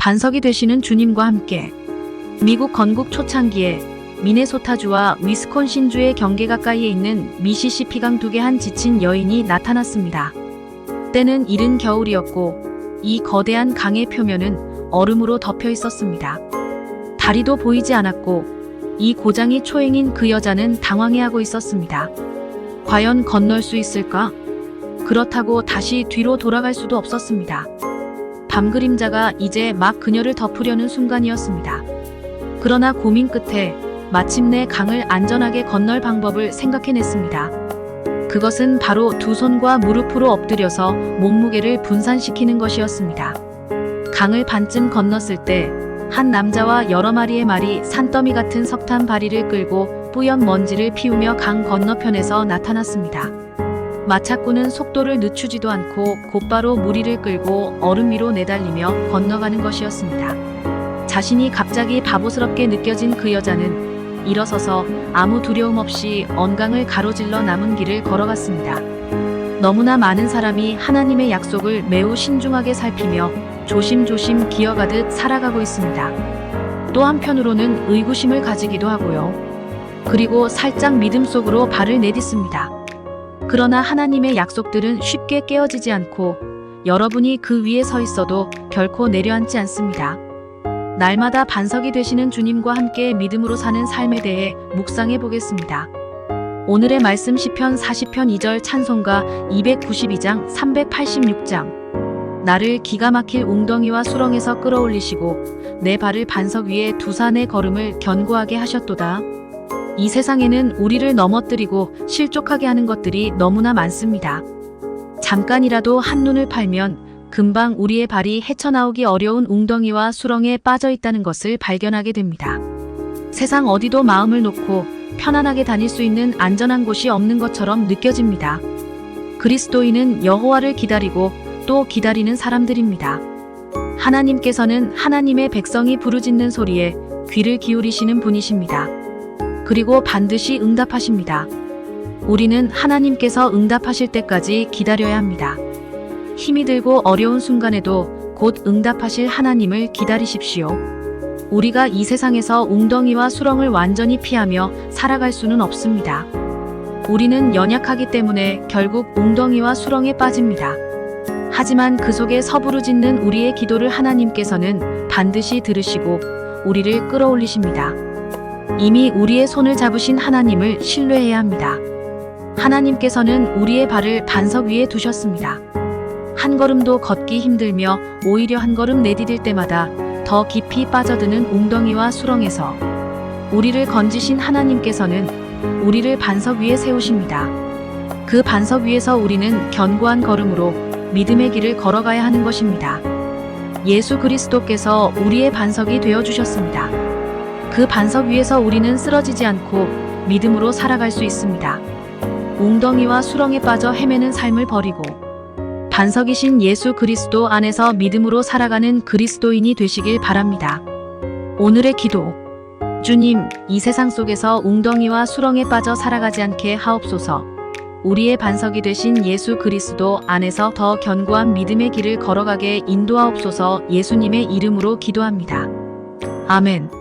반석이 되시는 주님과 함께 미국 건국 초창기에 미네소타주와 위스콘신주의 경계 가까이에 있는 미시시피강 두 개 한 지친 여인이 나타났습니다. 때는 이른 겨울이었고 이 거대한 강의 표면은 얼음으로 덮여 있었습니다. 다리도 보이지 않았고 이 고장이 초행인 그 여자는 당황해하고 있었습니다. 과연 건널 수 있을까? 그렇다고 다시 뒤로 돌아갈 수도 없었습니다. 밤 그림자가 이제 막 그녀를 덮으려는 순간이었습니다. 그러나 고민 끝에 마침내 강을 안전하게 건널 방법을 생각해냈습니다. 그것은 바로 두 손과 무릎으로 엎드려서 몸무게를 분산시키는 것이었습니다. 강을 반쯤 건넜을 때 한 남자와 여러 마리의 말이 산더미 같은 석탄 바리를 끌고 뿌연 먼지를 피우며 강 건너편에서 나타났습니다. 마차꾼은 속도를 늦추지도 않고 곧바로 무리를 끌고 얼음 위로 내달리며 건너가는 것이었습니다. 자신이 갑자기 바보스럽게 느껴진 그 여자는 일어서서 아무 두려움 없이 언강을 가로질러 남은 길을 걸어갔습니다. 너무나 많은 사람이 하나님의 약속을 매우 신중하게 살피며 조심조심 기어가듯 살아가고 있습니다. 또 한편으로는 의구심을 가지기도 하고요. 그리고 살짝 믿음 속으로 발을 내딛습니다. 그러나 하나님의 약속들은 쉽게 깨어지지 않고 여러분이 그 위에 서 있어도 결코 내려앉지 않습니다. 날마다 반석이 되시는 주님과 함께 믿음으로 사는 삶에 대해 묵상해 보겠습니다. 오늘의 말씀 시편 40편 2절 찬송가 292장 386장 나를 기가 막힐 웅덩이와 수렁에서 끌어올리시고 내 발을 반석 위에 두사 내 걸음을 견고하게 하셨도다. 이 세상에는 우리를 넘어뜨리고 실족하게 하는 것들이 너무나 많습니다. 잠깐이라도 한눈을 팔면 금방 우리의 발이 헤쳐나오기 어려운 웅덩이와 수렁에 빠져 있다는 것을 발견하게 됩니다. 세상 어디도 마음을 놓고 편안하게 다닐 수 있는 안전한 곳이 없는 것처럼 느껴집니다. 그리스도인은 여호와를 기다리고 또 기다리는 사람들입니다. 하나님께서는 하나님의 백성이 부르짖는 소리에 귀를 기울이시는 분이십니다. 그리고 반드시 응답하십니다. 우리는 하나님께서 응답하실 때까지 기다려야 합니다. 힘이 들고 어려운 순간에도 곧 응답하실 하나님을 기다리십시오. 우리가 이 세상에서 웅덩이와 수렁을 완전히 피하며 살아갈 수는 없습니다. 우리는 연약하기 때문에 결국 웅덩이와 수렁에 빠집니다. 하지만 그 속에 서부르짖는 우리의 기도를 하나님께서는 반드시 들으시고 우리를 끌어올리십니다. 이미 우리의 손을 잡으신 하나님을 신뢰해야 합니다. 하나님께서는 우리의 발을 반석 위에 두셨습니다. 한 걸음도 걷기 힘들며 오히려 한 걸음 내디딜 때마다 더 깊이 빠져드는 웅덩이와 수렁에서 우리를 건지신 하나님께서는 우리를 반석 위에 세우십니다. 그 반석 위에서 우리는 견고한 걸음으로 믿음의 길을 걸어가야 하는 것입니다. 예수 그리스도께서 우리의 반석이 되어주셨습니다. 그 반석 위에서 우리는 쓰러지지 않고 믿음으로 살아갈 수 있습니다. 웅덩이와 수렁에 빠져 헤매는 삶을 버리고 반석이신 예수 그리스도 안에서 믿음으로 살아가는 그리스도인이 되시길 바랍니다. 오늘의 기도. 주님, 이 세상 속에서 웅덩이와 수렁에 빠져 살아가지 않게 하옵소서. 우리의 반석이 되신 예수 그리스도 안에서 더 견고한 믿음의 길을 걸어가게 인도하옵소서. 예수님의 이름으로 기도합니다. 아멘.